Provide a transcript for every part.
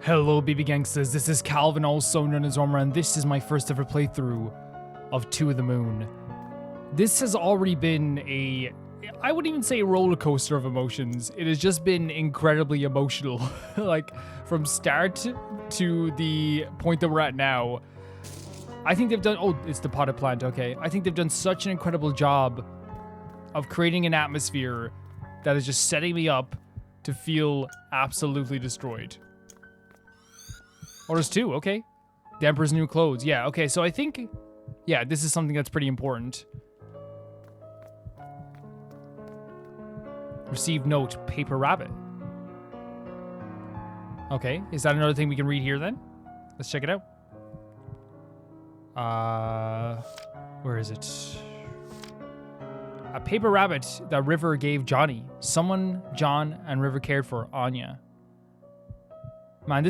Hello BB Gangsters, this is Calvin, also known as Omar, and this is my first ever playthrough of Two of the Moon. This has already been I wouldn't even say a roller coaster of emotions. It has just been incredibly emotional. Like, from start to the point that we're at now. I think they've done, oh, it's the potted plant, okay. I think they've done such an incredible job of creating an atmosphere that is just setting me up to feel absolutely destroyed. Oh, there's two, okay. The Emperor's new clothes, yeah, okay, so I think, yeah, this is something that's pretty important. Received note, paper rabbit. Okay, is that another thing we can read here then? Let's check it out. Where is it? A paper rabbit that River gave Johnny. Someone John and River cared for, Anya. Man,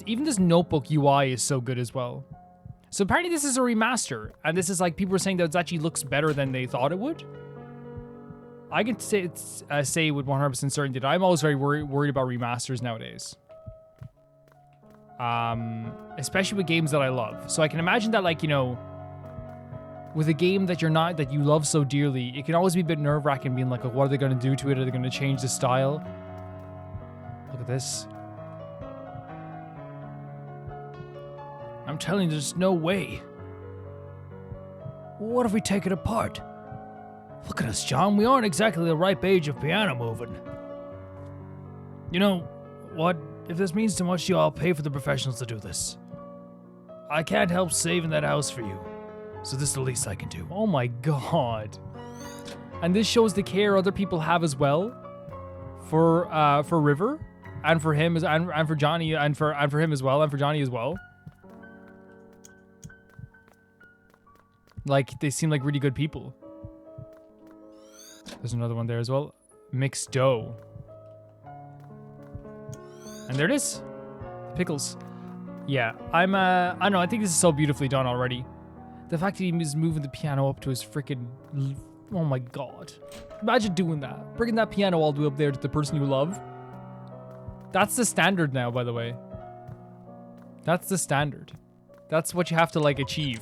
even this notebook UI is so good as well. So apparently this is a remaster, and this is like, people are saying that it actually looks better than they thought it would. I can say with 100% certainty that I'm always very worried about remasters nowadays. Especially with games that I love. So I can imagine that, like, you know, with a game that you love so dearly, it can always be a bit nerve-wracking being like, oh, what are they going to do to it? Are they going to change the style? Look at this. I'm telling you, there's no way. What if we take it apart? Look at us, John. We aren't exactly the ripe age of piano moving. You know what? If this means too much to you, I'll pay for the professionals to do this. I can't help saving that house for you, so this is the least I can do. Oh my god. And this shows the care other people have as well for River and for him and for Johnny and for him as well and for Johnny as well. Like, they seem like really good people. There's another one there as well. Mixed dough. And there it is. Pickles. Yeah, I don't know, I think this is so beautifully done already. The fact that he is moving the piano up to his freaking, oh my god. Imagine doing that. Bringing that piano all the way up there to the person you love. That's the standard now, by the way. That's the standard. That's what you have to, like, achieve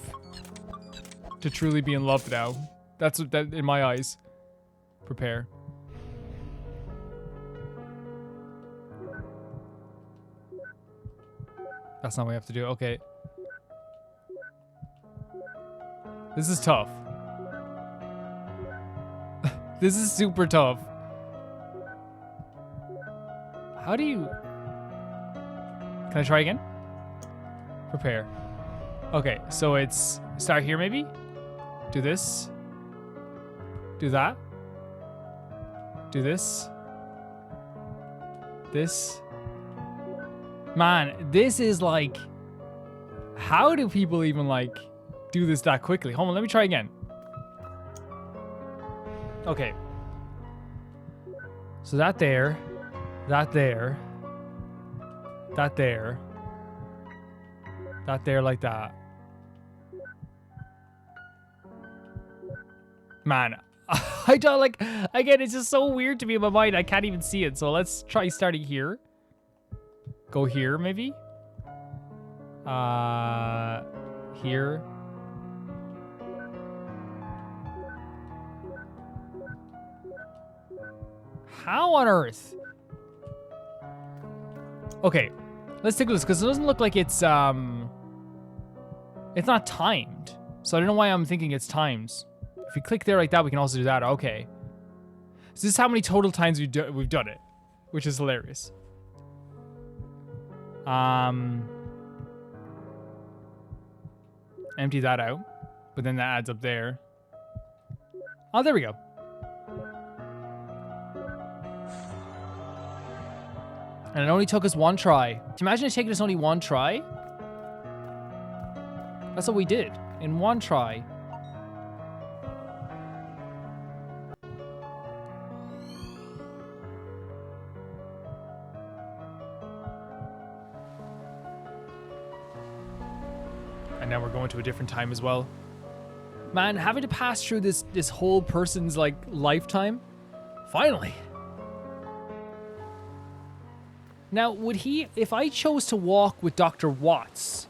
to truly be in love now. That's what that, in my eyes. Prepare. That's not what we have to do. Okay. This is tough. This is super tough. How do you... Can I try again? Prepare. Okay, so it's... Start here, maybe? Do this. Do that. Do this. This. Man, this is like... How do people even, like, do this that quickly? Hold on, let me try again. Okay. So that there. That there. That there. That there like that. Man, I don't, like, again, it's just so weird to me in my mind. I can't even see it. So let's try starting here. Go here, maybe? Here. How on earth? Okay, let's take a look, because it doesn't look like it's not timed. So I don't know why I'm thinking it's times. If we click there like that, we can also do that. Okay. So this is how many total times we've done it, which is hilarious. Empty that out, but then that adds up there. Oh, there we go. And it only took us one try. Imagine it taking us only one try. That's what we did in one try. And now we're going to a different time as well. Man, having to pass through this whole person's, like, lifetime. Finally. Now, would he, if I chose to walk with Dr. Watts,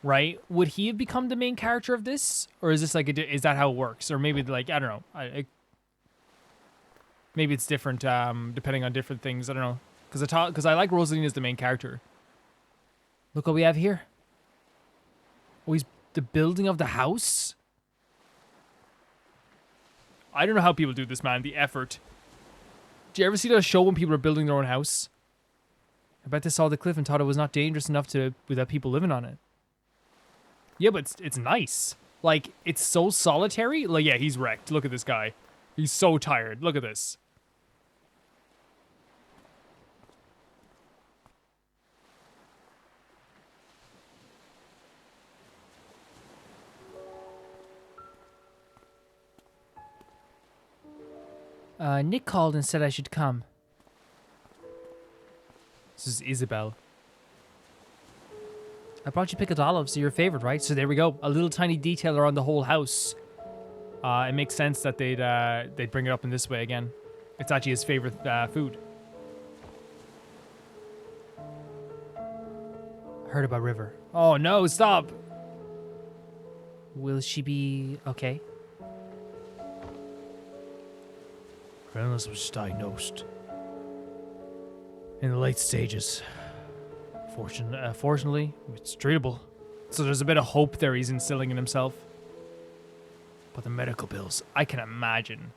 right, would he have become the main character of this? Or is this like, is that how it works? Or maybe like, I don't know. Maybe it's different depending on different things. I don't know. Because I like Rosaline as the main character. Look what we have here. Oh, he's the building of the house? I don't know how people do this, man. The effort. Do you ever see that show when people are building their own house? I bet they saw the cliff and thought it was not dangerous enough without people living on it. Yeah, but it's nice. Like, it's so solitary. Like, yeah, he's wrecked. Look at this guy. He's so tired. Look at this. Nick called and said I should come. This is Isabelle. I brought you pickled olives, they're your favorite, right? So there we go. A little tiny detail around the whole house. It makes sense that they'd bring it up in this way again. It's actually his favorite food. Heard about River. Oh no, stop! Will she be okay? Reynolds was diagnosed in the late stages. Fortunately, it's treatable. So there's a bit of hope there he's instilling in himself. But the medical bills, I can imagine.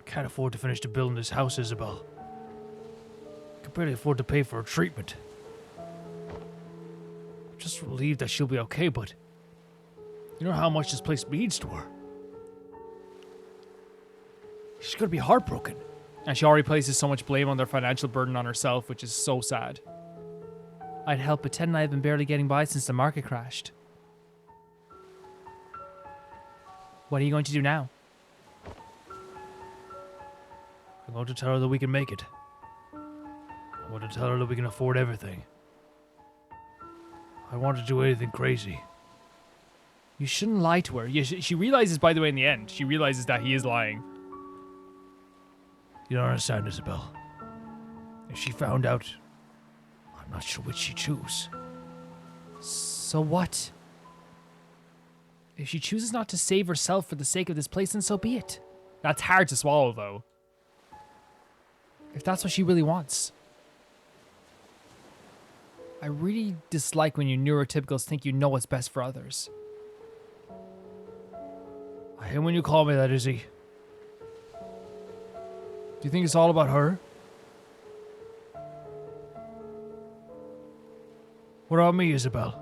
Can't afford to finish the building this house, Isabelle. Can barely afford to pay for her treatment. Just relieved that she'll be okay, but you know how much this place means to her. She's gonna be heartbroken. And she already places so much blame on their financial burden on herself, which is so sad. I'd help, but Ted and I have been barely getting by since the market crashed. What are you going to do now? I'm going to tell her that we can make it. I'm going to tell her that we can afford everything. I want to do anything crazy. You shouldn't lie to her. Yeah, she realizes, by the way, in the end, she realizes that he is lying. You don't understand, Isabelle. If she found out, I'm not sure which she'd choose. So what? If she chooses not to save herself for the sake of this place, then so be it. That's hard to swallow, though. If that's what she really wants. I really dislike when you neurotypicals think you know what's best for others. I hate when you call me that, Izzy. Do you think it's all about her? What about me, Isabelle?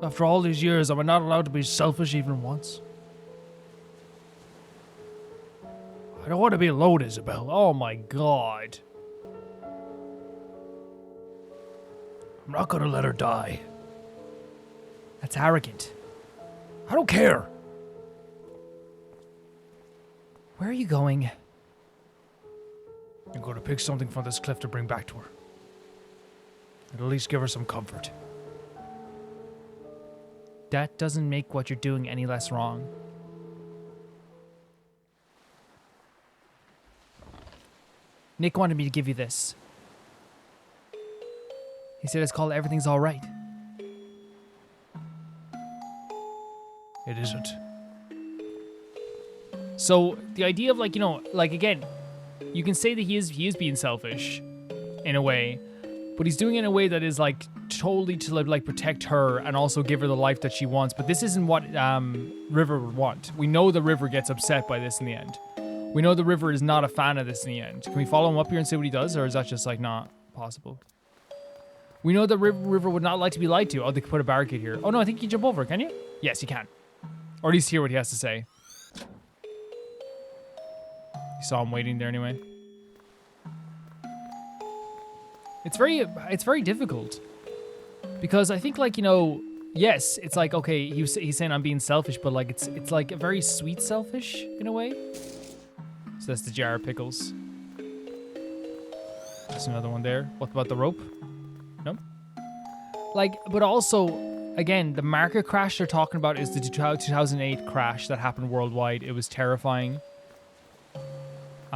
After all these years, am I not allowed to be selfish even once? I don't want to be alone, Isabelle. Oh my god. I'm not gonna let her die. That's arrogant. I don't care. Where are you going? I'm going to pick something from this cliff to bring back to her. And at least give her some comfort. That doesn't make what you're doing any less wrong. Nick wanted me to give you this. He said it's called Everything's Alright. It isn't. So the idea of, like, you know, like, again, you can say that he is being selfish in a way, but he's doing it in a way that is like totally to like protect her and also give her the life that she wants. But this isn't what River would want. We know the River gets upset by this in the end. We know the River is not a fan of this in the end. Can we follow him up here and see what he does, or is that just like not possible? We know that River would not like to be lied to. Oh, they could put a barricade here. Oh no, I think you can jump over, can you? Yes, you can. Or at least hear what he has to say. You saw him waiting there anyway. It's very difficult. Because I think, like, you know, yes, it's like, okay, he's saying I'm being selfish, but like it's like a very sweet selfish in a way. So that's the jar of pickles. There's another one there. What about the rope? No? Like, but also, again, the market crash they're talking about is the 2008 crash that happened worldwide. It was terrifying.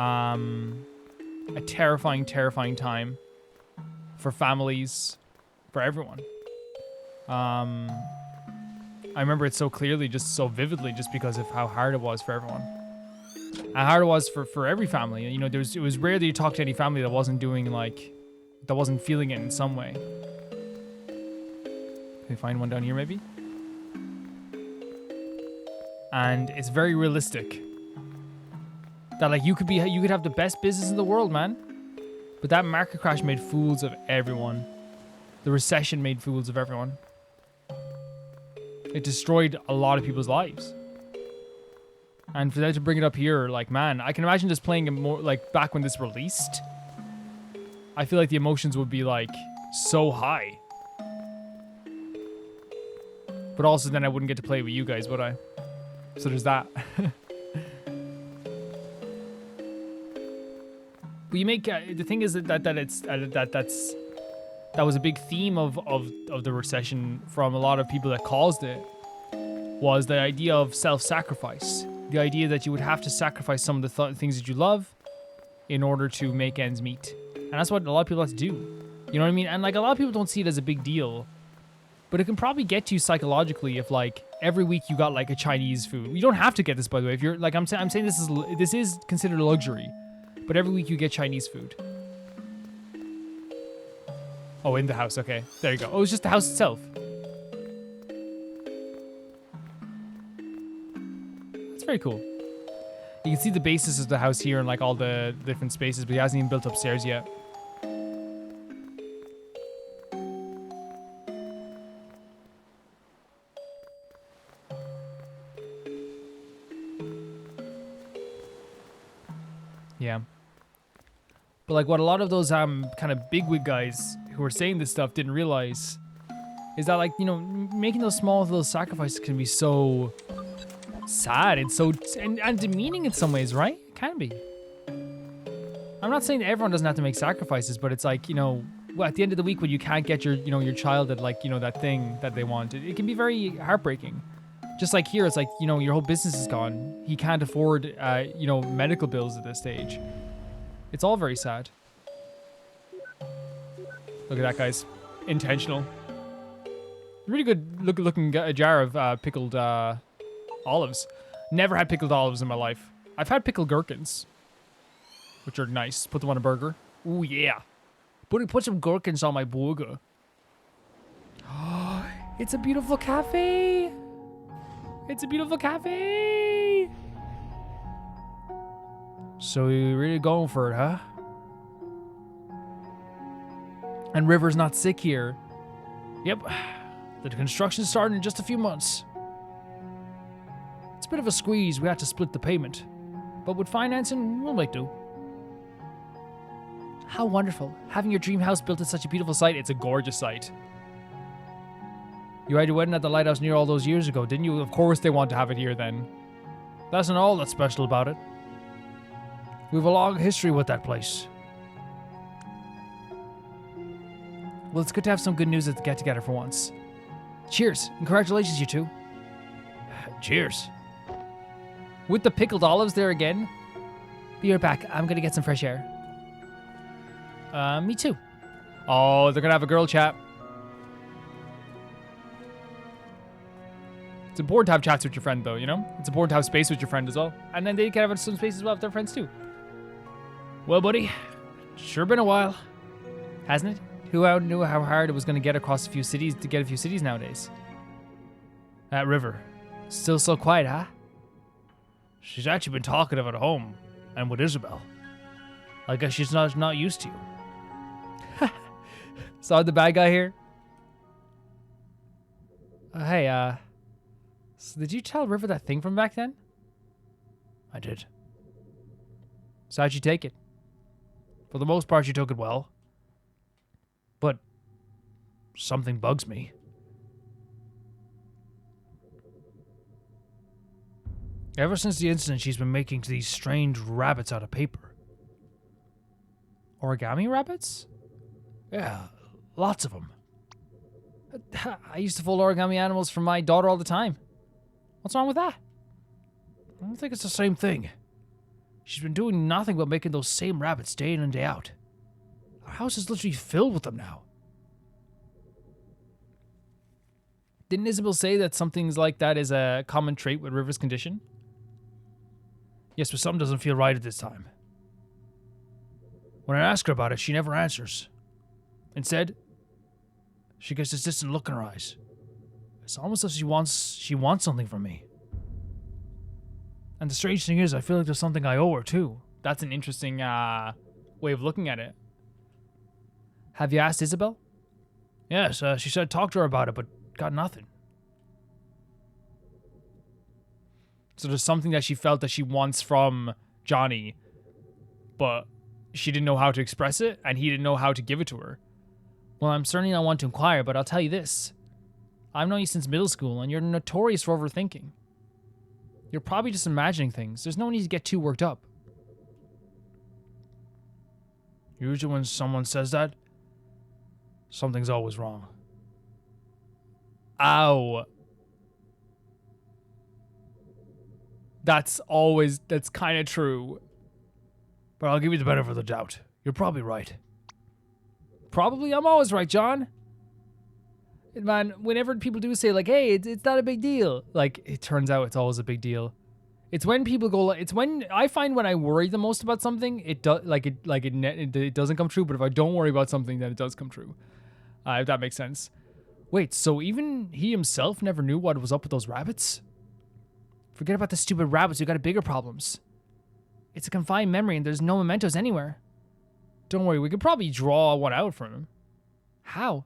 A terrifying, terrifying time for families, for everyone. I remember it so clearly, just so vividly, just because of how hard it was for everyone. How hard it was for every family. You know, it was rare that you talk to any family that wasn't doing that wasn't feeling it in some way. Can we find one down here maybe? And it's very realistic. That like you could have the best business in the world, man. But that market crash made fools of everyone. The recession made fools of everyone. It destroyed a lot of people's lives. And for them to bring it up here, like, man, I can imagine just playing it more, like, back when this released. I feel like the emotions would be, like, so high. But also then I wouldn't get to play it with you guys, would I? So there's that. But you make, the thing is that was a big theme of the recession from a lot of people that caused it, was the idea of self-sacrifice. The idea that you would have to sacrifice some of the things that you love in order to make ends meet. And that's what a lot of people have to do. You know what I mean? And like a lot of people don't see it as a big deal, but it can probably get to you psychologically if like every week you got like a Chinese food. You don't have to get this, by the way. If you're like, I'm saying this is considered a luxury, but every week you get Chinese food. Oh, in the house. Okay, there you go. Oh, it's just the house itself. That's very cool. You can see the basis of the house here and like all the different spaces, but he hasn't even built upstairs yet. Yeah. But like what a lot of those kind of bigwig guys who are saying this stuff didn't realize is that like, you know, making those small little sacrifices can be so sad and so and demeaning in some ways, right? It can be. I'm not saying that everyone doesn't have to make sacrifices, but it's like, you know, at the end of the week when you can't get your, you know, your child at like, you know, that thing that they want, it can be very heartbreaking. Just like here, it's like, you know, your whole business is gone. He can't afford, you know, medical bills at this stage. It's all very sad. Look at that, guys. Intentional. Really good looking jar of pickled olives. Never had pickled olives in my life. I've had pickled gherkins, which are nice. Put them on a burger. Ooh, yeah. Put some gherkins on my burger. It's a beautiful cafe. It's a beautiful cafe. So you're really going for it, huh? And River's not sick here. Yep. The construction's starting in just a few months. It's a bit of a squeeze. We had to split the payment. But with financing, we'll make do. How wonderful. Having your dream house built at such a beautiful site. It's a gorgeous site. You had your wedding at the lighthouse near all those years ago, didn't you? Of course they want to have it here then. That's not all that's special about it. We have a long history with that place. Well, it's good to have some good news at the get-together for once. Cheers, and congratulations, you two. Cheers. With the pickled olives there again. Be right back. I'm gonna get some fresh air. Me too. Oh, they're gonna have a girl chat. It's important to have chats with your friend, though, you know? It's important to have space with your friend as well. And then they can have some space as well with their friends, too. Well, buddy, sure been a while, hasn't it? Who knew how hard it was going to get across a few cities to get a few cities nowadays? That River, still so quiet, huh? She's actually been talkative at home and with Isabelle. I guess she's not used to you. Saw the bad guy here? Hey, so did you tell River that thing from back then? I did. So how'd you take it? For the most part, she took it well. But something bugs me. Ever since the incident, she's been making these strange rabbits out of paper. Origami rabbits? Yeah, lots of them. I used to fold origami animals for my daughter all the time. What's wrong with that? I don't think it's the same thing. She's been doing nothing but making those same rabbits day in and day out. Our house is literally filled with them now. Didn't Isabelle say that something like that is a common trait with River's condition? Yes, but something doesn't feel right at this time. When I ask her about it, she never answers. Instead, she gets this distant look in her eyes. It's almost as if she wants something from me. And the strange thing is, I feel like there's something I owe her too. That's an interesting way of looking at it. Have you asked Isabelle? Yes, she said talk to her about it, but got nothing. So there's something that she felt that she wants from Johnny, but she didn't know how to express it, and he didn't know how to give it to her. Well, I'm certainly not one to inquire, but I'll tell you this. I've known you since middle school, and you're notorious for overthinking. You're probably just imagining things. There's no need to get too worked up. Usually when someone says that, something's always wrong. Ow. That's kind of true. But I'll give you the benefit of the doubt. You're probably right. Probably, I'm always right, John. Man, whenever people do say, like, hey, it's not a big deal, like, it turns out it's always a big deal. It's when people go, it's when I find when I worry the most about something, it doesn't come true, but if I don't worry about something, then it does come true. If that makes sense. Wait, so even he himself never knew what was up with those rabbits? Forget about the stupid rabbits, we got bigger problems. It's a confined memory and there's no mementos anywhere. Don't worry, we could probably draw one out from him. How?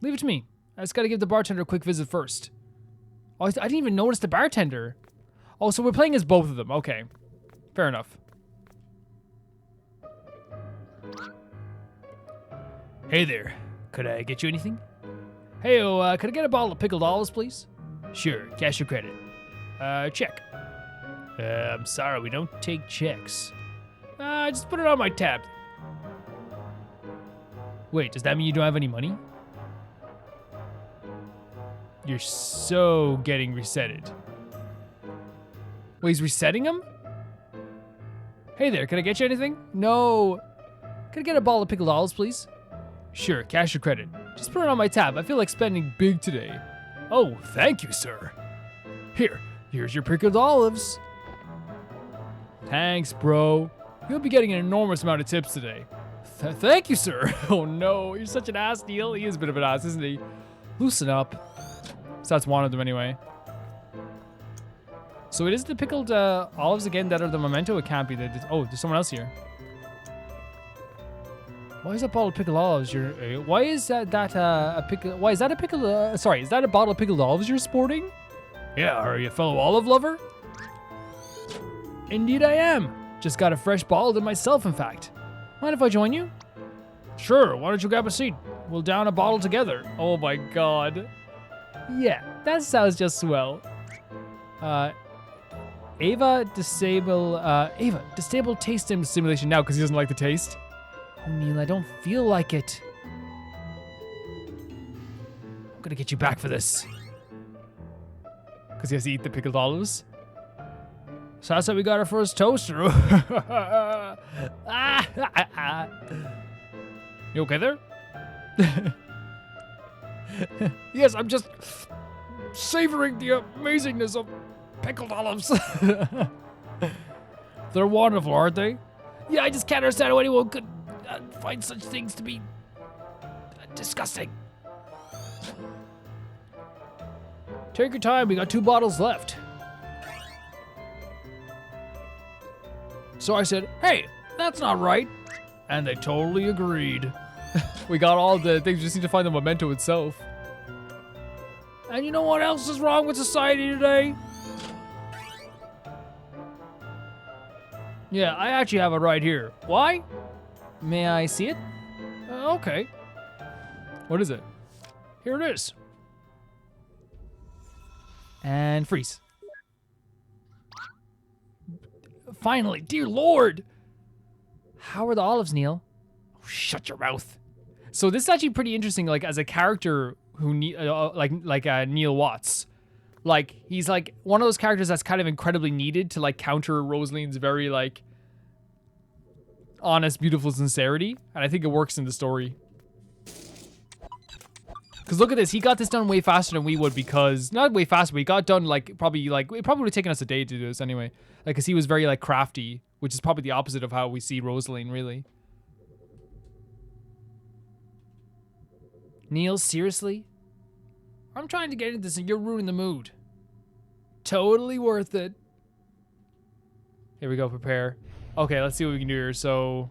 Leave it to me. I just gotta give the bartender a quick visit first. Oh, I didn't even notice the bartender. Oh, so we're playing as both of them. Okay. Fair enough. Hey there. Could I get you anything? Hey, could I get a bottle of pickled olives, please? Sure, cash or credit. Check. I'm sorry, we don't take checks. Just put it on my tab. Wait, does that mean you don't have any money? You're so getting resetted. Wait, he's resetting him? Hey there, can I get you anything? No. Can I get a bottle of pickled olives, please? Sure, cash or credit. Just put it on my tab. I feel like spending big today. Oh, thank you, sir. Here's your pickled olives. Thanks, bro. You'll be getting an enormous amount of tips today. Thank you, sir. Oh no, you're such an ass, Neil. He is a bit of an ass, isn't he? Loosen up. So that's one of them anyway. So it is the pickled olives again that are the memento. It can't be. Oh, there's someone else here. Why is that bottle of pickled olives why is that a pickle? Why is that a pickle? Sorry, is that a bottle of pickled olives you're sporting? Yeah, are you a fellow olive lover? Indeed I am. Just got a fresh bottle to myself, in fact. Mind if I join you? Sure, why don't you grab a seat? We'll down a bottle together. Oh my god. Yeah, that sounds just swell. Ava, disable taste simulation now because he doesn't like the taste. Oh, Neil, I don't feel like it. I'm gonna get you back for this. Because he has to eat the pickled olives? So that's how we got our first toaster. You okay there? Yes, I'm just savoring the amazingness of pickled olives. They're wonderful, aren't they? Yeah, I just can't understand how anyone could find such things to be disgusting. Take your time, we got 2 bottles left. So I said, hey, that's not right. And they totally agreed. We got all the things, we just need to find the memento itself. And you know what else is wrong with society today? Yeah, I actually have it right here. Why? May I see it? Okay. What is it? Here it is. And freeze. Finally, dear Lord. How are the olives, Neil? Oh, shut your mouth. So this is actually pretty interesting, like as a character who Neil Watts. Like, he's like one of those characters that's kind of incredibly needed to like counter Rosaline's very like honest, beautiful sincerity. And I think it works in the story. Because look at this, he got this done way faster than we would because, not way faster, but he got done like, it probably would have taken us a day to do this anyway. Like, because he was very like crafty, which is probably the opposite of how we see Rosaline, really. Neil, seriously? I'm trying to get into this and you're ruining the mood. Totally worth it. Here we go, prepare. Okay, let's see what we can do here. So,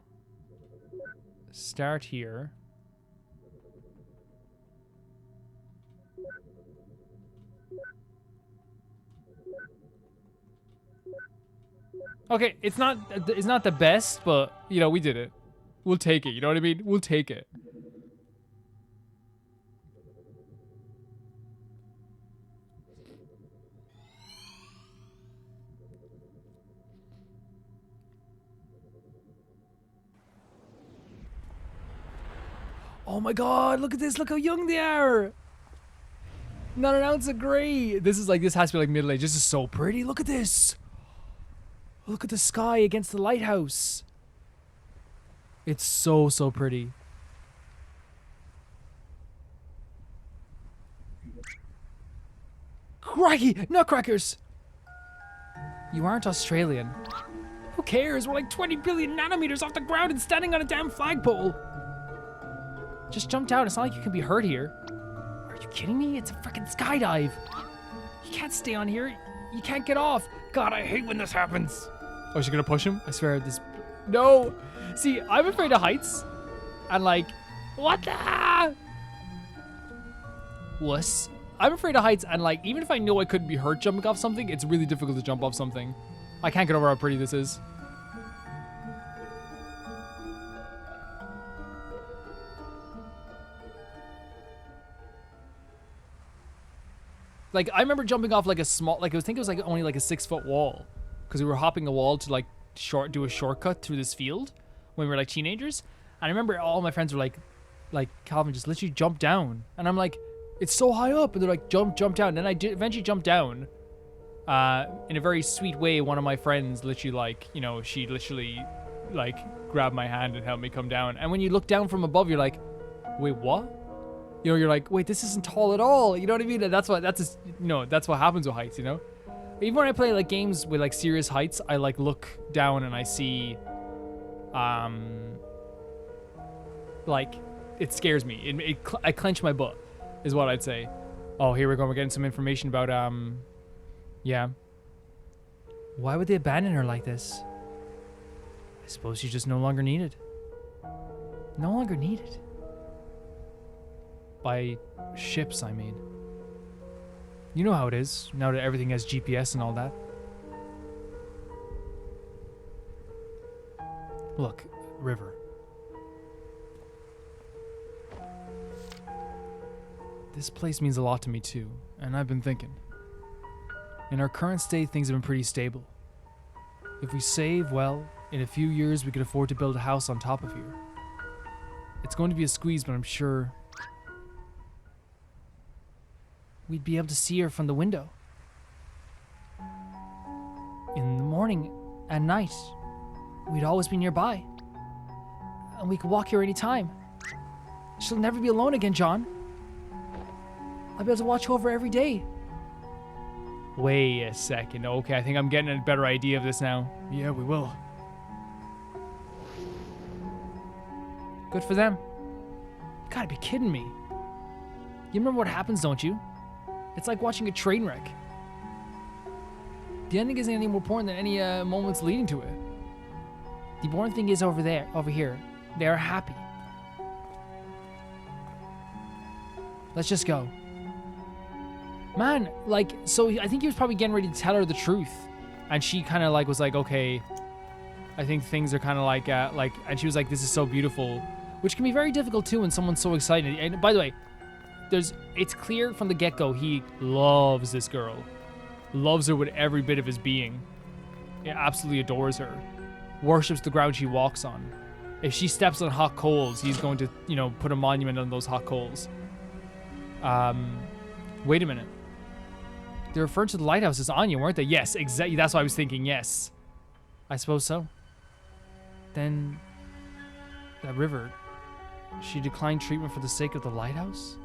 start here. Okay, it's not the best, but you know, we did it. We'll take it, you know what I mean? We'll take it. Oh my god, look at this, look how young they are! Not an ounce of gray. This is like, this has to be like middle age. This is so pretty, look at this! Look at the sky against the lighthouse. It's so, so pretty. Crikey! Nutcrackers! You aren't Australian. Who cares? We're like 20 billion nanometers off the ground and standing on a damn flagpole. Just jump down. It's not like you can be hurt here. Are you kidding me? It's a freaking skydive. You can't stay on here. You can't get off. God, I hate when this happens. Oh, is she gonna push him? I swear this... No! See, I'm afraid of heights. And like... What the... Wuss. I'm afraid of heights and like, even if I know I couldn't be hurt jumping off something, it's really difficult to jump off something. I can't get over how pretty this is. Like, I remember jumping off like a small... Like, I think it was like only like a 6-foot wall. Because we were hopping a wall to like do a shortcut through this field when we were like teenagers. And I remember all my friends were like Calvin, just literally jump down. And I'm like, it's so high up. And they're like, jump down. And then I did eventually jump down. In a very sweet way, one of my friends literally like, you know, she literally like grabbed my hand and helped me come down. And when you look down from above, you're like, wait, what? You know, you're like, wait, this isn't tall at all. You know what I mean? And that's what happens with heights, you know? Even when I play like games with like serious heights, I like look down and I see, like it scares me. I clench my butt, is what I'd say. Oh, here we go. We're getting some information about yeah. Why would they abandon her like this? I suppose she's just no longer needed. No longer needed. By ships, I mean. You know how it is, now that everything has GPS and all that. Look, River. This place means a lot to me too, and I've been thinking. In our current state, things have been pretty stable. If we save well, in a few years we could afford to build a house on top of here. It's going to be a squeeze, but I'm sure we'd be able to see her from the window. In the morning and night, we'd always be nearby. And we could walk here anytime. She'll never be alone again, John. I'll be able to watch over her every day. Wait a second. Okay, I think I'm getting a better idea of this now. Yeah, we will. Good for them. You gotta be kidding me. You remember what happens, don't you? It's like watching a train wreck. The ending isn't any more important than any moments leading to it. The important thing is over here. They are happy. Let's just go. Man, like, so I think he was probably getting ready to tell her the truth. And she kind of like was like, okay, I think things are kind of like, and she was like, this is so beautiful. Which can be very difficult too when someone's so excited. And by the way, it's clear from the get-go he loves this girl. Loves her with every bit of his being. He absolutely adores her. Worships the ground she walks on. If she steps on hot coals, he's going to, you know, put a monument on those hot coals. Wait a minute. They're referring to the lighthouse as Anya, weren't they? Yes, exactly. That's what I was thinking. Yes. I suppose so. Then that river, she declined treatment for the sake of the lighthouse?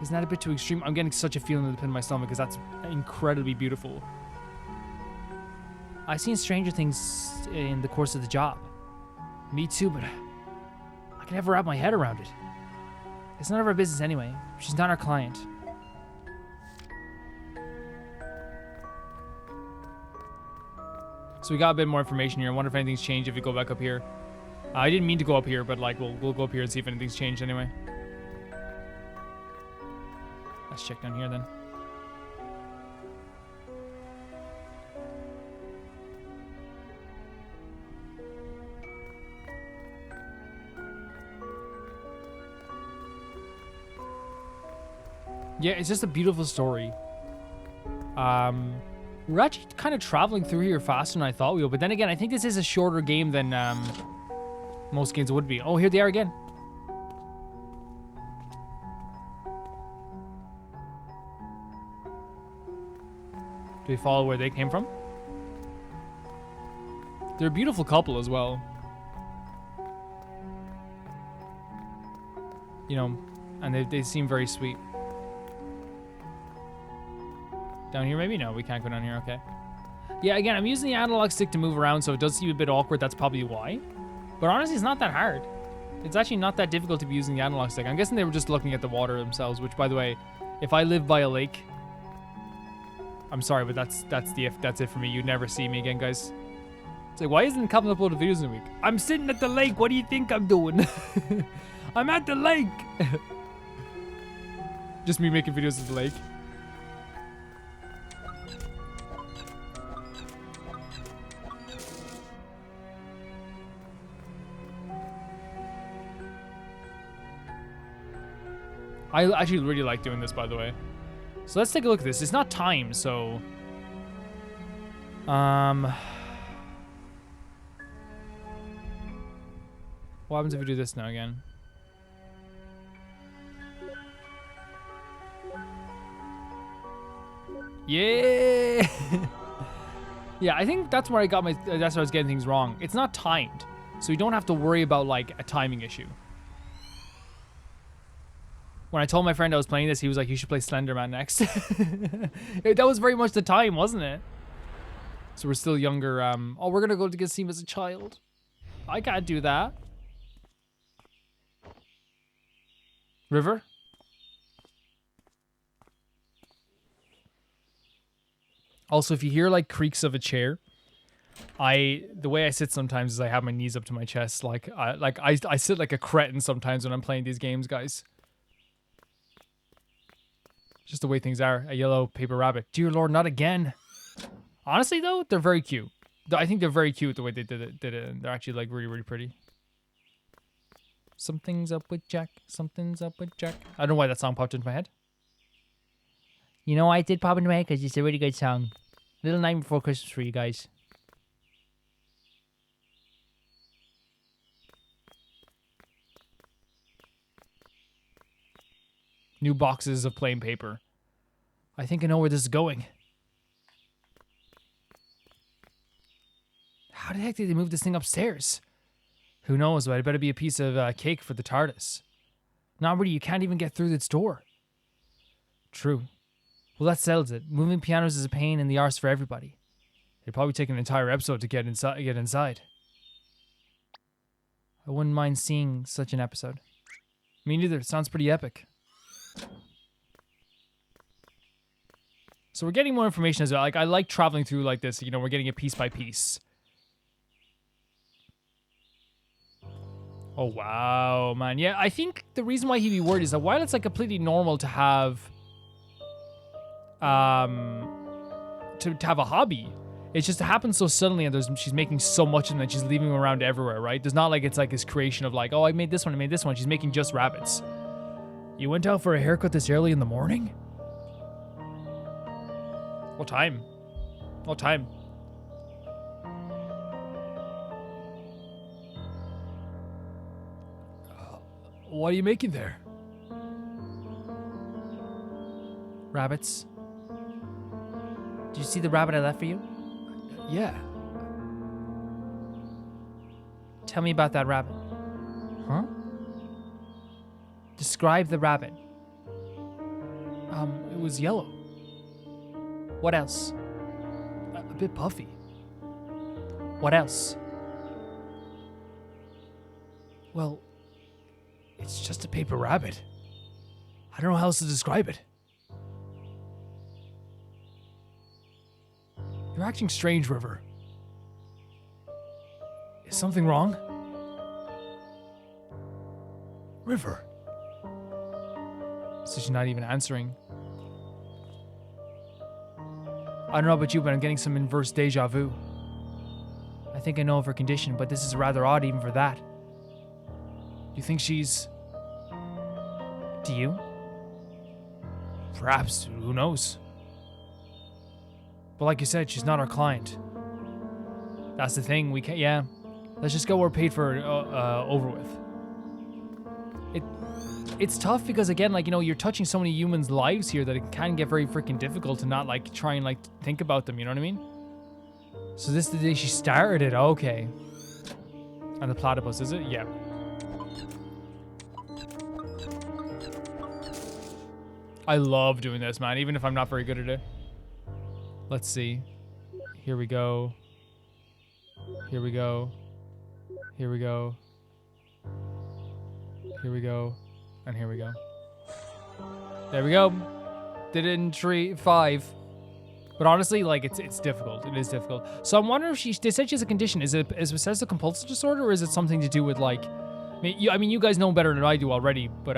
Isn't that a bit too extreme? I'm getting such a feeling in the pit of my stomach because that's incredibly beautiful. I've seen stranger things in the course of the job. Me too, but I can never wrap my head around it. It's none of our business anyway. She's not our client. So we got a bit more information here. I wonder if anything's changed if we go back up here. I didn't mean to go up here, but like we'll go up here and see if anything's changed anyway. Let's check down here then. Yeah, it's just a beautiful story. We're actually kind of traveling through here faster than I thought we would, but then again, I think this is a shorter game than most games would be. Oh, here they are again. Do we follow where they came from? They're a beautiful couple as well. You know, and they seem very sweet. Down here maybe? No, we can't go down here, okay. Yeah, again, I'm using the analog stick to move around, so it does seem a bit awkward, that's probably why. But honestly, it's not that hard. It's actually not that difficult to be using the analog stick. I'm guessing they were just looking at the water themselves, which, by the way, if I live by a lake, I'm sorry, but that's it for me. You'd never see me again, guys. It's like, why isn't Calvin uploading videos in a week? I'm sitting at the lake. What do you think I'm doing? I'm at the lake. Just me making videos at the lake. I actually really like doing this, by the way. So let's take a look at this. It's not timed, so... What happens if we do this now again? Yeah! Yeah, I think that's where I got that's where I was getting things wrong. It's not timed, so you don't have to worry about, like, a timing issue. When I told my friend I was playing this, he was like, you should play Slenderman next. That was very much the time, wasn't it? So we're still younger. Oh, we're going to go to see him as a child. I can't do that. River? Also, if you hear like creaks of a chair, the way I sit sometimes is I have my knees up to my chest. I sit like a cretin sometimes when I'm playing these games, guys. Just the way things are. A yellow paper rabbit. Dear Lord, not again. Honestly, though, they're very cute. I think they're very cute the way they did it. And they're actually like really, really pretty. Something's up with Jack. Something's up with Jack. I don't know why that song popped into my head. You know why it did pop into my head? Because it's a really good song. Little Night Before Christmas for you guys. New boxes of plain paper. I think I know where this is going. How the heck did they move this thing upstairs? Who knows, but it better be a piece of cake for the TARDIS. Not really, you can't even get through this door. True. Well, that settles it. Moving pianos is a pain in the arse for everybody. It'd probably take an entire episode to get inside. I wouldn't mind seeing such an episode. Me neither, it sounds pretty epic. So we're getting more information as well. Like, I like traveling through like this. You know, we're getting it piece by piece. Oh, wow, man. Yeah, I think the reason why he'd be worried is that while it's like completely normal to have to have a hobby, it just happens so suddenly, and she's making so much and then she's leaving them around everywhere, right? There's not like it's like his creation of like, oh, I made this one, I made this one. She's making just rabbits. You went out for a haircut this early in the morning? What time? What time? What are you making there? Rabbits. Did you see the rabbit I left for you? Yeah. Tell me about that rabbit. Huh? Describe the rabbit. It was yellow. What else? A bit puffy. What else? Well, it's just a paper rabbit. I don't know how else to describe it. You're acting strange, River. Is something wrong? River. So she's not even answering. I don't know about you, but I'm getting some inverse deja vu. I think I know of her condition, but this is rather odd even for that. You think she's... Do you? Perhaps, who knows? But like you said, she's not our client. That's the thing, we can't, yeah. Let's just go where we're paid for over with. It's tough because, again, like, you know, you're touching so many humans' lives here that it can get very freaking difficult to not, like, try and, like, think about them, you know what I mean? So this is the day she started it, okay. And the platypus, is it? Yeah. I love doing this, man, even if I'm not very good at it. Let's see. Here we go. Here we go. Here we go. Here we go. And here we go. There we go. Did it in 5. But honestly, like, it's difficult. It is difficult. So I'm wondering if they said she has a condition. Is it obsessive compulsive disorder, or is it something to do with, like... I mean, you guys know better than I do already, but,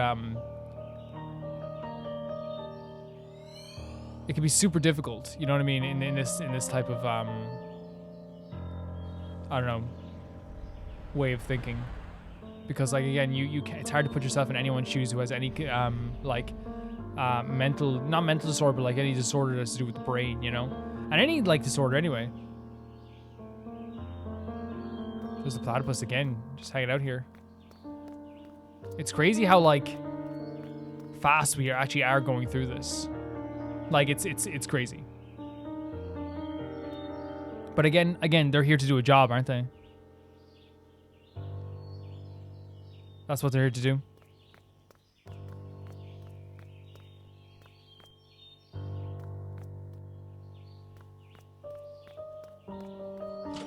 it can be super difficult, you know what I mean, in this type of, I don't know, way of thinking. Because, like, again, you can't, it's hard to put yourself in anyone's shoes who has any, not mental disorder, but, like, any disorder that's to do with the brain, you know? And any, like, disorder anyway. There's the platypus again, just hanging out here. It's crazy how, like, fast we actually are going through this. Like, it's crazy. But again, they're here to do a job, aren't they? That's what they're here to do.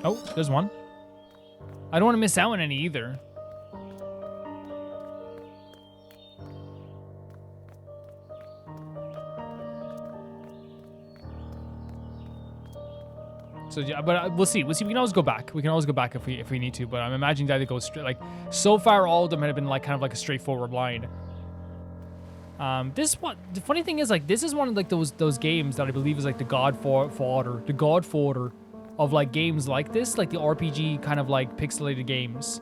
Oh, there's one. I don't want to miss out on any either. So yeah, but we'll see. We can always go back. We can always go back if we need to. But I'm imagining that it goes straight. Like, so far, all of them have been like kind of like a straightforward line. The funny thing is, like, this is one of like those games that I believe is like the godfather of like games like this, like the RPG kind of like pixelated games.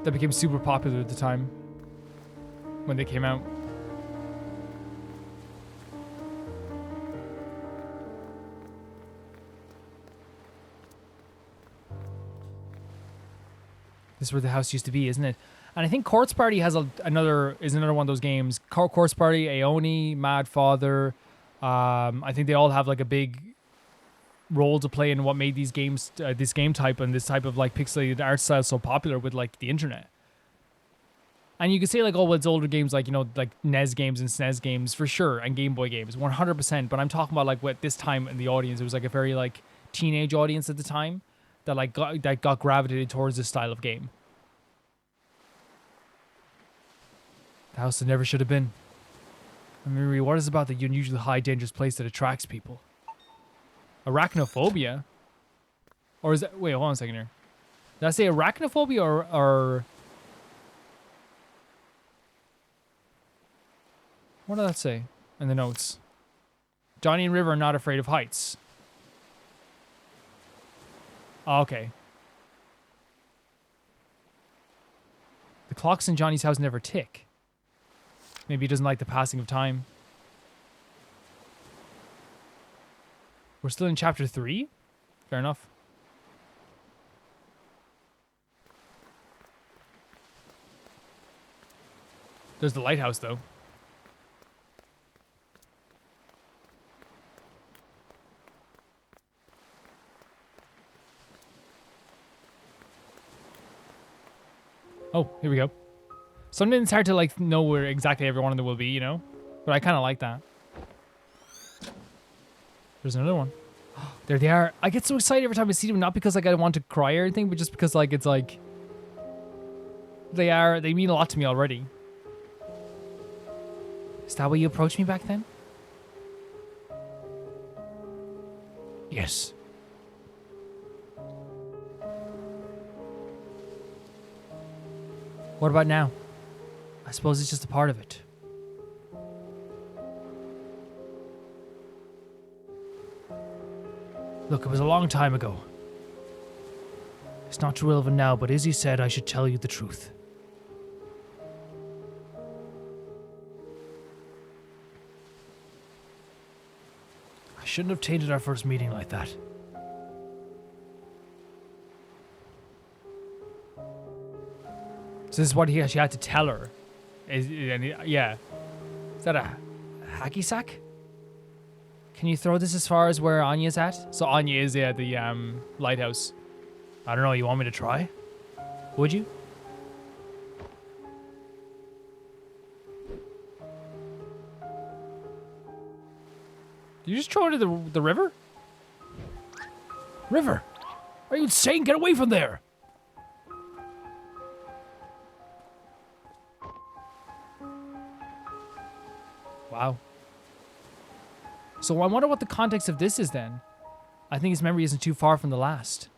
That became super popular at the time when they came out. This is where the house used to be, isn't it? And I think Corpse Party has another one of those games. Corpse Party, Aoni, Mad Father. I think they all have like a big role to play in what made these games, this game type and this type of like pixelated art style so popular with like the internet. And you could say like, oh, well, it's older games like, you know, like NES games and SNES games for sure, and Game Boy games, 100%. But I'm talking about like what this time in the audience, it was like a very like teenage audience at the time that like got gravitated towards this style of game. The house that never should have been. I mean, what is about the unusually high, dangerous place that attracts people? Arachnophobia? Or is that... Wait, hold on a second here. Did I say arachnophobia or... What did that say in the notes? Johnny and River are not afraid of heights. Oh, okay. The clocks in Johnny's house never tick. Maybe he doesn't like the passing of time. We're still in chapter 3? Fair enough. There's the lighthouse, though. Oh, here we go. Sometimes it's hard to like know where exactly every one of them will be, you know? But I kind of like that. There's another one. There they are. I get so excited every time I see them, not because like I want to cry or anything, but just because like it's like they mean a lot to me already. Is that why you approached me back then? Yes. What about now? I suppose it's just a part of it. Look, it was a long time ago. It's not too relevant now, but Izzy said I should tell you the truth. I shouldn't have tainted our first meeting like that. So this is what she had to tell her. Yeah. Is that a hacky sack? Can you throw this as far as where Anya's at? So Anya is at the lighthouse. I don't know, you want me to try? Would you? Did you just throw it into the river? River! Are you insane? Get away from there! Wow. So I wonder what the context of this is then. I think his memory isn't too far from the last.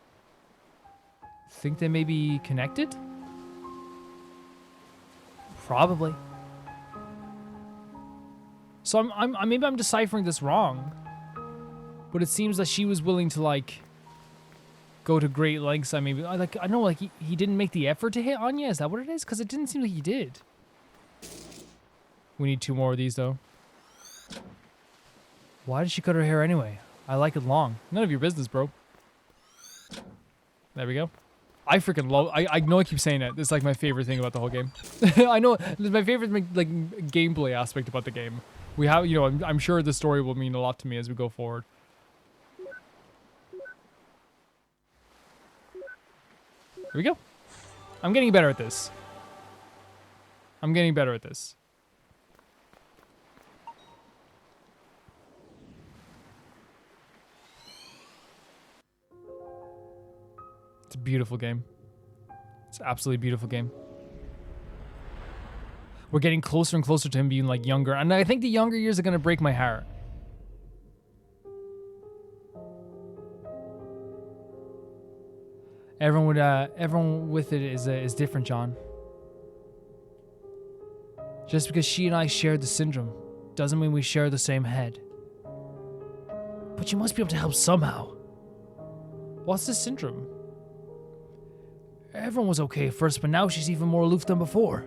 Think they may be connected? Probably. So maybe I'm deciphering this wrong. But it seems that she was willing to like go to great lengths. I know like he didn't make the effort to hit Anya. Is that what it is? Because it didn't seem like he did. We need 2 more of these though. Why did she cut her hair anyway? I like it long. None of your business, bro. There we go. I freaking love. I know I keep saying it. This is like my favorite thing about the whole game. I know this is my favorite like gameplay aspect about the game. We have, you know, I'm sure the story will mean a lot to me as we go forward. Here we go. I'm getting better at this. I'm getting better at this. It's a beautiful game. It's an absolutely beautiful game. We're getting closer and closer to him being like younger, and I think the younger years are gonna break my heart. Everyone with it is different, John. Just because she and I shared the syndrome doesn't mean we share the same head. But you must be able to help somehow. What's the syndrome? Everyone was okay at first, but now she's even more aloof than before.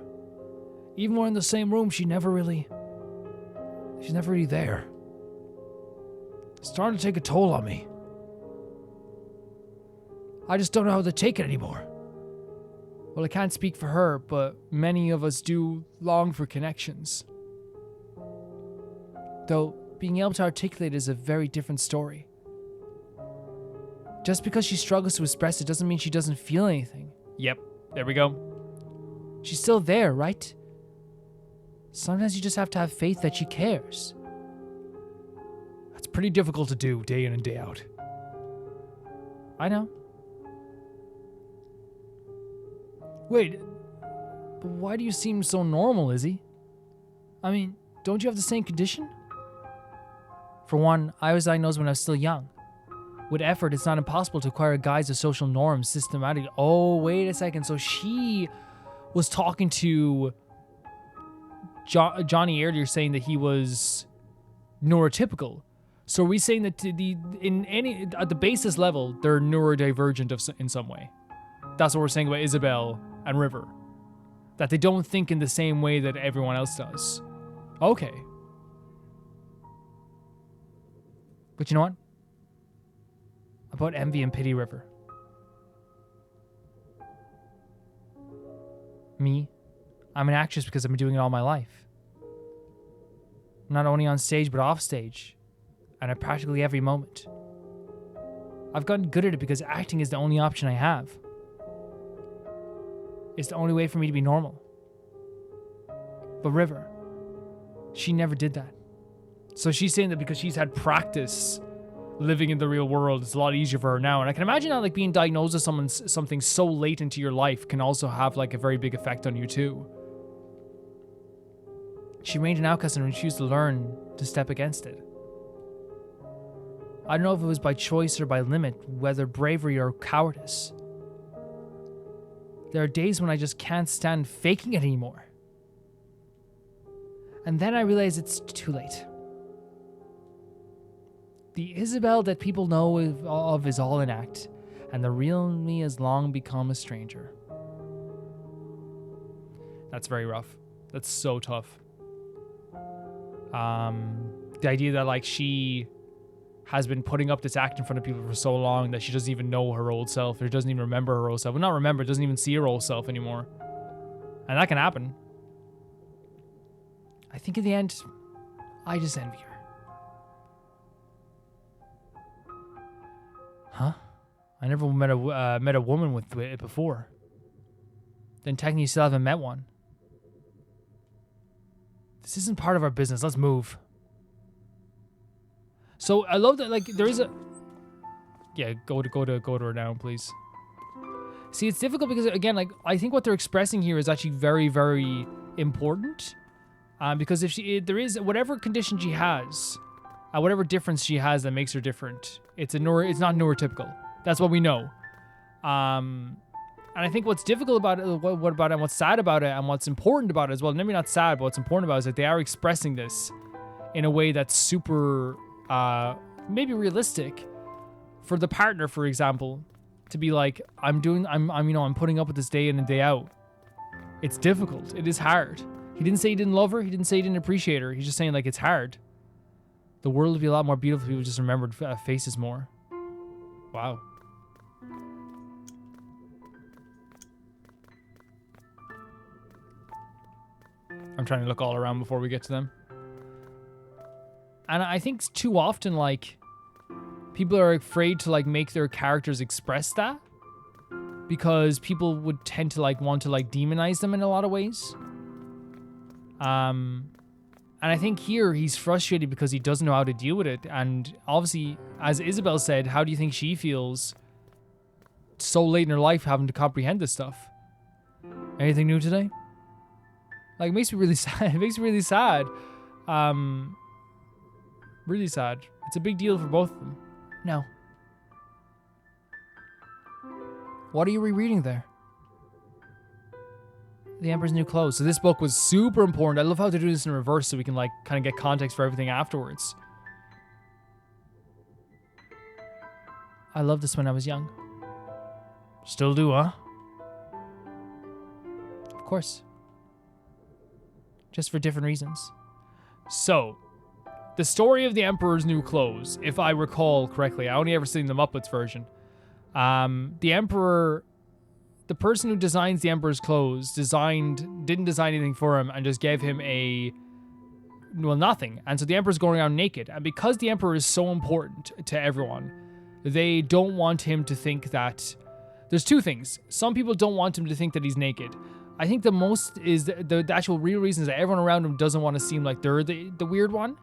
Even when we're in the same room, she's never really there. It's starting to take a toll on me. I just don't know how to take it anymore. Well, I can't speak for her, but many of us do long for connections. Though, being able to articulate is a very different story. Just because she struggles to express it doesn't mean she doesn't feel anything. Yep, there we go. She's still there, right? Sometimes you just have to have faith that she cares. That's pretty difficult to do day in and day out. I know. Wait, but why do you seem so normal, Izzy? I mean, don't you have the same condition? For one, I was diagnosed when I was still young. With effort, it's not impossible to acquire a guise of social norms systematically. Oh, wait a second. So she was talking to Johnny earlier saying that he was neurotypical. So are we saying that at the basis level, they're neurodivergent in some way? That's what we're saying about Isabelle and River. That they don't think in the same way that everyone else does. Okay. But you know what? About envy and pity, River. Me, I'm an actress because I've been doing it all my life. Not only on stage, but off stage. And at practically every moment. I've gotten good at it because acting is the only option I have. It's the only way for me to be normal. But River, she never did that. So she's saying that because she's had practice living in the real world, it's a lot easier for her now. And I can imagine how like being diagnosed with something so late into your life can also have like a very big effect on you too. She remained an outcast and refused to learn to step against it. I don't know if it was by choice or by limit, whether bravery or cowardice. There are days when I just can't stand faking it anymore. And then I realize it's too late. The Isabelle that people know of is all an act, and the real me has long become a stranger. That's very rough. That's so tough. The idea that like she has been putting up this act in front of people for so long that she doesn't even know her old self, or doesn't even remember her old self. Well, not remember, doesn't even see her old self anymore. And that can happen. I think in the end, I just envy her. Huh? I never met a woman with it before. Then technically you still haven't met one. This isn't part of our business. Let's move. So I love that, like, there is a... Yeah, go to her now, please. See, it's difficult because, again, like, I think what they're expressing here is actually very, very important. Because if there is whatever condition she has, whatever difference she has that makes her different, it's not neurotypical. That's what we know. And I think what's difficult about it, what about it, and what's sad about it, and what's important about it as well, maybe not sad, but what's important about it is that they are expressing this in a way that's super, maybe realistic for the partner, for example, to be like, I'm putting up with this day in and day out. It's difficult. It is hard. He didn't say he didn't love her. He didn't say he didn't appreciate her. He's just saying like it's hard. The world would be a lot more beautiful if people just remembered faces more. Wow. I'm trying to look all around before we get to them. And I think too often, like, people are afraid to, like, make their characters express that. Because people would tend to, like, want to, like, demonize them in a lot of ways. And I think here he's frustrated because he doesn't know how to deal with it. And obviously, as Isabelle said, how do you think she feels so late in her life having to comprehend this stuff? Anything new today? Like, it makes me really sad. It makes me really sad. Really sad. It's a big deal for both of them. No. What are you rereading there? The Emperor's New Clothes. So this book was super important. I love how they do this in reverse so we can, like, kind of get context for everything afterwards. I loved this when I was young. Still do, huh? Of course. Just for different reasons. So, the story of the Emperor's New Clothes, if I recall correctly, I only ever seen the Muppets version. The Emperor, the person who designs the Emperor's clothes, didn't design anything for him and just gave him nothing. And so the Emperor's going around naked. And because the Emperor is so important to everyone, they don't want him to think that... There's two things. Some people don't want him to think that he's naked. I think the most is the actual real reason is that everyone around him doesn't want to seem like they're the weird one.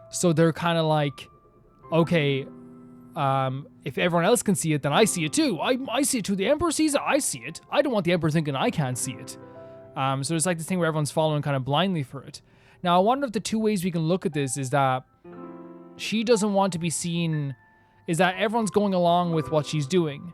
So they're kind of like, okay, if everyone else can see it, then I see it too. I see it too. The Emperor sees it. I see it. I don't want the Emperor thinking I can't see it. So there's like this thing where everyone's following kind of blindly for it. Now, I wonder if the two ways we can look at this is that she doesn't want to be seen, is that everyone's going along with what she's doing.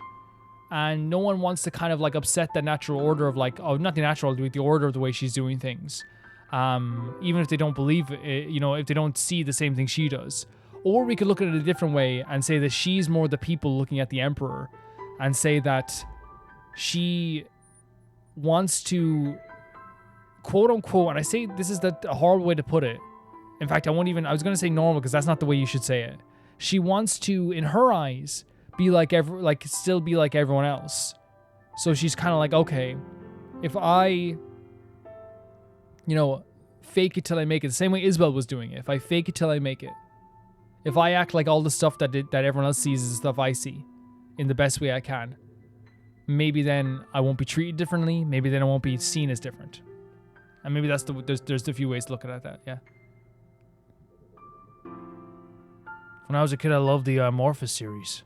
And no one wants to kind of like upset the natural order of like, not the natural, the order of the way she's doing things. Even if they don't believe it, if they don't see the same thing she does. Or we could look at it a different way and say that she's more the people looking at the Emperor and say that she wants to, quote unquote, and I say this is a horrible way to put it. In fact, I was going to say normal because that's not the way you should say it. She wants to, in her eyes, still be like everyone else. So she's kind of like, okay, if I you know, fake it till I make it. The same way Isabelle was doing it. If I fake it till I make it. If I act like all the stuff that everyone else sees is the stuff I see in the best way I can, maybe then I won't be treated differently. Maybe then I won't be seen as different. And maybe that's there's a few ways to look at that, yeah. When I was a kid, I loved the Morpheus series.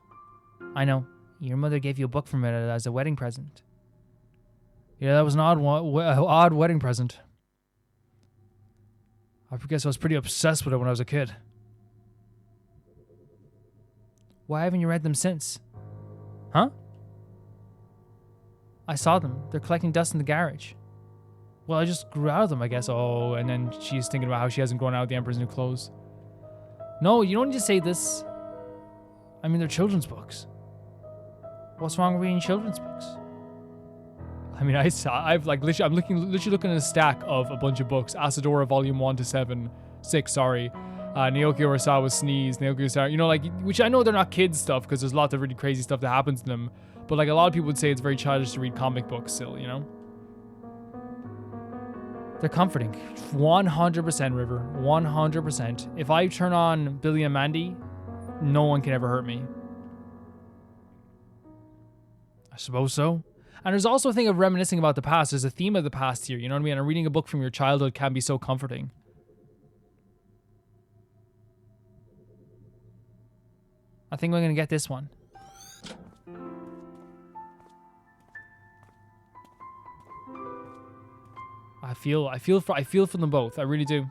I know. Your mother gave you a book from it as a wedding present. Yeah, that was an odd wedding present. I guess I was pretty obsessed with it when I was a kid. Why haven't you read them since? Huh? I saw them. They're collecting dust in the garage. Well, I just grew out of them, I guess. Oh, and then she's thinking about how she hasn't grown out of the Emperor's New Clothes. No, you don't need to say this. I mean, they're children's books. What's wrong with reading children's books? I mean, I'm literally looking at a stack of a bunch of books. Asadora Volume 1 to 6, sorry. Naoki Urasawa's Sneeze, Naoki Urasawa, you know, like, which I know they're not kids stuff because there's lots of really crazy stuff that happens to them. But like a lot of people would say it's very childish to read comic books still, you know? They're comforting. 100% River, 100%. If I turn on Billy and Mandy, no one can ever hurt me. I suppose so. And there's also a thing of reminiscing about the past. There's a theme of the past here, you know what I mean? And reading a book from your childhood can be so comforting. I think we're going to get this one. I feel for them both. I really do.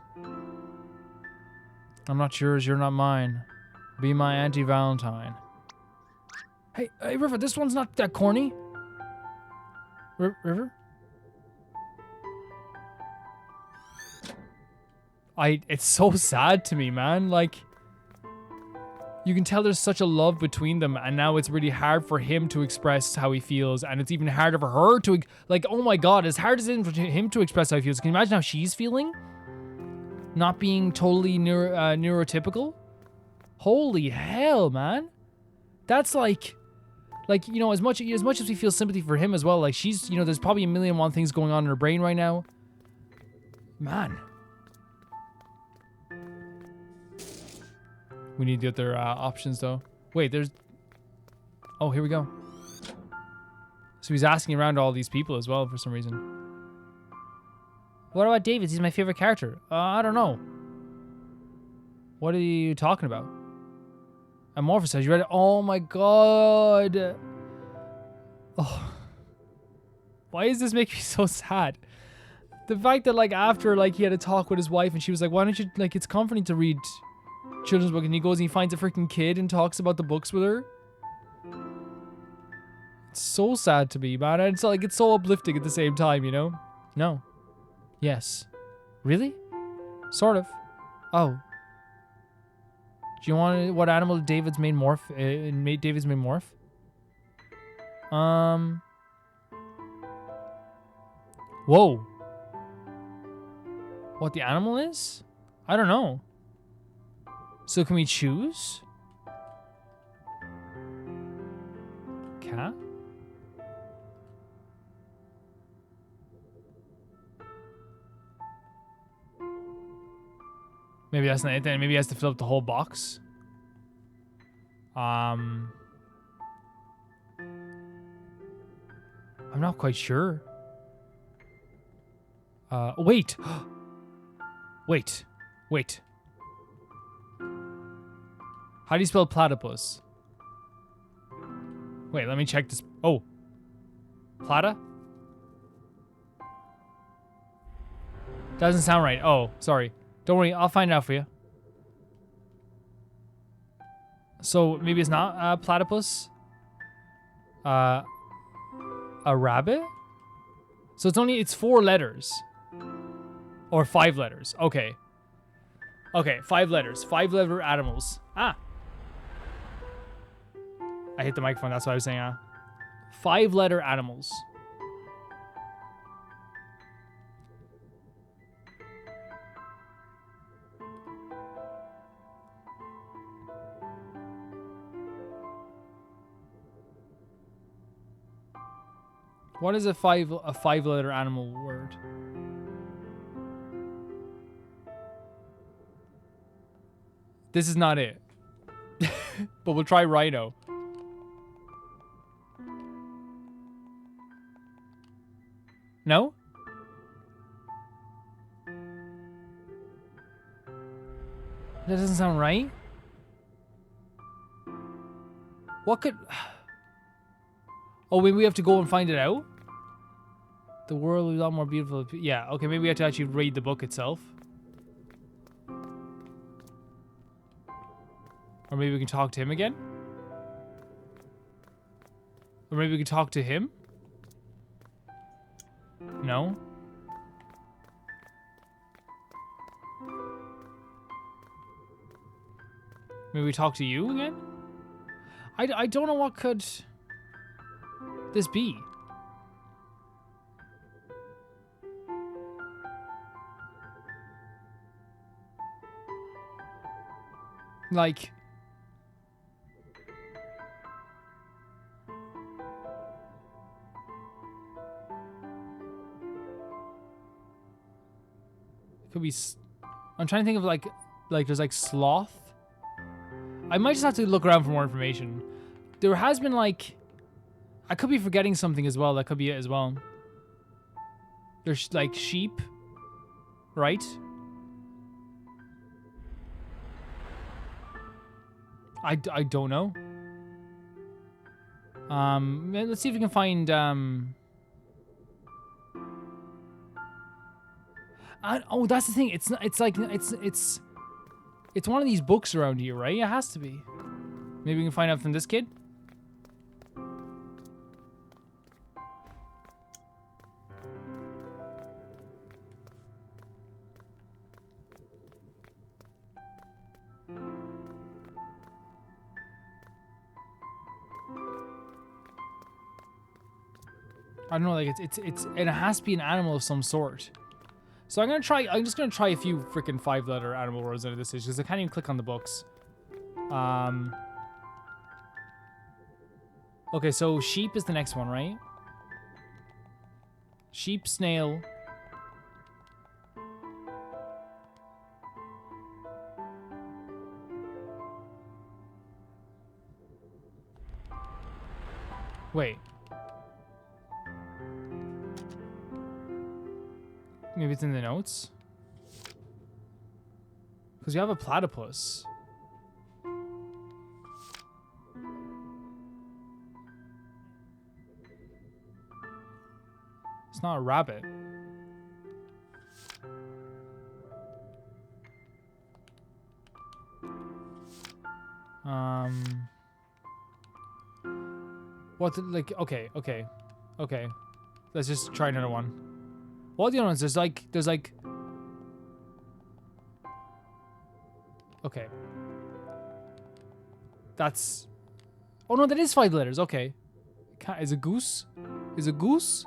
I'm not yours, you're not mine. Be my Auntie Valentine. Hey, River, this one's not that corny. River? It's so sad to me, man. Like, you can tell there's such a love between them, and now it's really hard for him to express how he feels, and it's even harder for her to, like, oh my god, as hard as it is for him to express how he feels. Can you imagine how she's feeling? Not being totally neurotypical? Holy hell, man. That's like, you know, as much as we feel sympathy for him as well, like, she's, you know, there's probably a million and one things going on in her brain right now. Man. We need the other options, though. Wait, there's... Oh, here we go. So he's asking around all these people as well for some reason. What about David? He's my favorite character. I don't know. What are you talking about? Amorphous, have you read it? Oh my god. Oh. Why does this make me so sad? The fact that, like, after, like, he had a talk with his wife and she was like, why don't you, like, it's comforting to read children's book, and he goes and he finds a freaking kid and talks about the books with her. It's so sad to me, man. And it's like, it's so uplifting at the same time, you know? No. Yes. Really? Sort of. Oh. Do you want what animal David's main morph? David's main morph? Whoa. What the animal is? I don't know. So can we choose? Cat? Maybe that's not it then. Maybe he has to fill up the whole box. I'm not quite sure. Wait. Wait. How do you spell platypus? Wait, let me check this. Oh. Plata? Doesn't sound right. Oh, sorry. Don't worry, I'll find out for you. So maybe it's not platypus? A rabbit? So it's 4 letters. Or 5 letters. Okay. Okay, 5 letters. 5-letter animals. Ah. I hit the microphone, that's what I was saying. 5-letter animals. What is a 5-letter animal word? This is not it. But we'll try Rhino. No? That doesn't sound right. What could... Oh, maybe we have to go and find it out? The world will be a lot more beautiful. Yeah, okay, maybe we have to actually read the book itself. Or maybe we can talk to him again? Or maybe we can talk to him? No? Maybe we talk to you again? I don't know what could this be. Like... Could be... I'm trying to think of like there's like sloth. I might just have to look around for more information. There has been like... I could be forgetting something as well. That could be it as well. There's like sheep. Right? I don't know. Let's see if we can find... oh, that's the thing. It's not. It's like it's one of these books around here, right? It has to be. Maybe we can find out from this kid. I don't know. Like it has to be an animal of some sort. So I'm just gonna try a few freaking 5-letter animal words out of this stage because I can't even click on the books. Okay, so sheep is the next one, right? Sheep, snail. Wait. Maybe it's in the notes? Because you have a platypus. It's not a rabbit. What the, like, okay. Let's just try another one. What are the other ones? There's like... Okay. That's... Oh no, that is 5 letters, okay. Is a goose? Is a goose?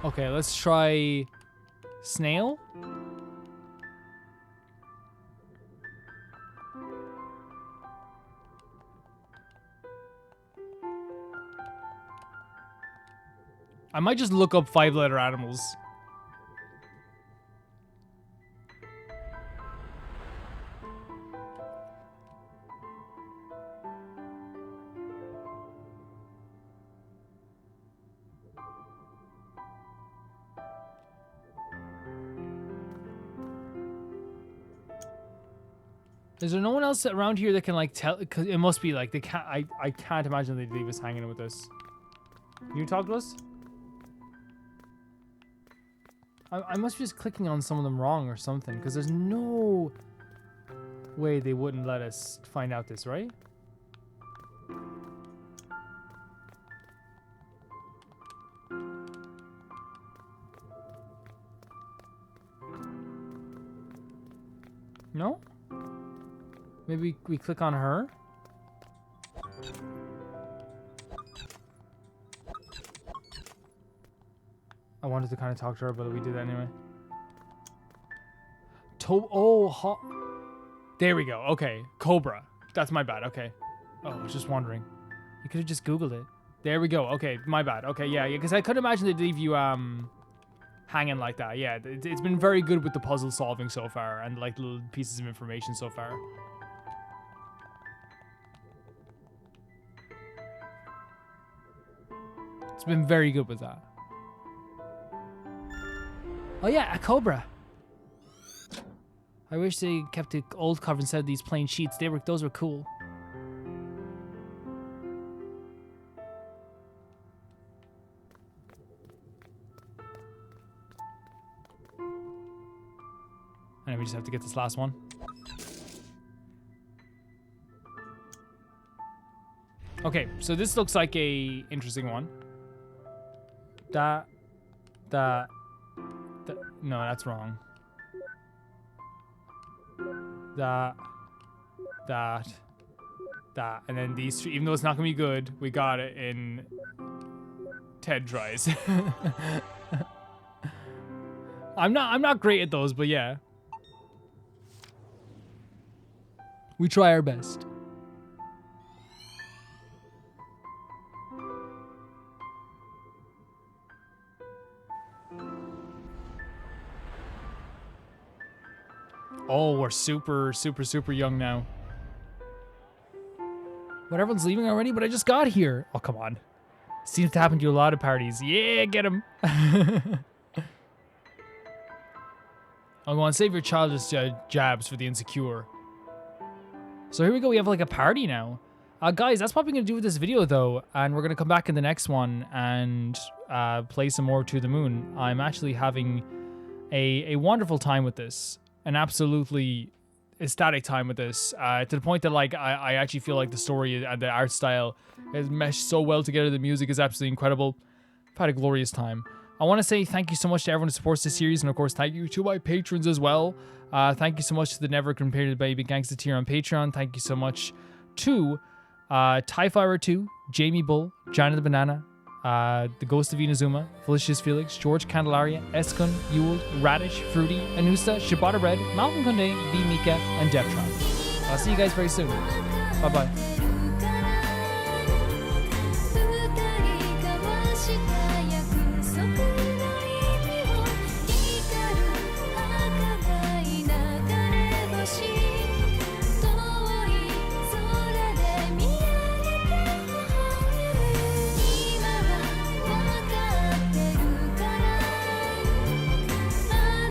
Okay, let's try... Snail? I might just look up 5-letter animals. Is there no one else around here that can like tell? Because it must be like they can't. I can't imagine they'd leave us hanging with this. Can you talk to us? I must be just clicking on some of them wrong or something, because there's no way they wouldn't let us find out this, right? No? Maybe we click on her? I wanted to kind of talk to her, but we did that anyway. There we go. Okay. Cobra. That's my bad. Okay. Oh, I was just wondering. You could have just Googled it. There we go. Okay. My bad. Okay. Yeah. Because I could imagine they'd leave you, hanging like that. Yeah, it's been very good with the puzzle solving so far and like little pieces of information so far. It's been very good with that. Oh yeah, a cobra. I wish they kept the old cover instead of these plain sheets. Those were cool. And then we just have to get this last one. Okay, so this looks like a interesting one. No, that's wrong. That, and then these three, even though it's not gonna be good, we got it in 10 tries. I'm not great at those, but yeah. We try our best. Oh, we're super young now. What, everyone's leaving already? But I just got here. Oh, come on. Seems to happen to a lot of parties. Yeah, get him. I'll go on, save your childish jabs for the insecure. So here we go. We have like a party now. Guys, that's what we're going to do with this video, though. And we're going to come back in the next one and play some more To the Moon. I'm actually having a wonderful time with this. An absolutely ecstatic time with this, to the point that like I actually feel like the story and the art style is meshed so well together. The music is absolutely incredible. I've had a glorious time. I want to say thank you so much to everyone who supports this series, and of course thank you to my patrons as well. Thank you so much to the Never Compared Baby Gangsta tier on Patreon. Thank you so much to TIE Firer 2, Jamie Bull, Johnny the Banana, the Ghost of Inazuma, Felicius Felix, George Candelaria, Eskun, Ewald, Radish, Fruity, Anusta, Shibata Red, Malcolm Conde, V Mika, and Deptron. I'll see you guys very soon. Bye bye.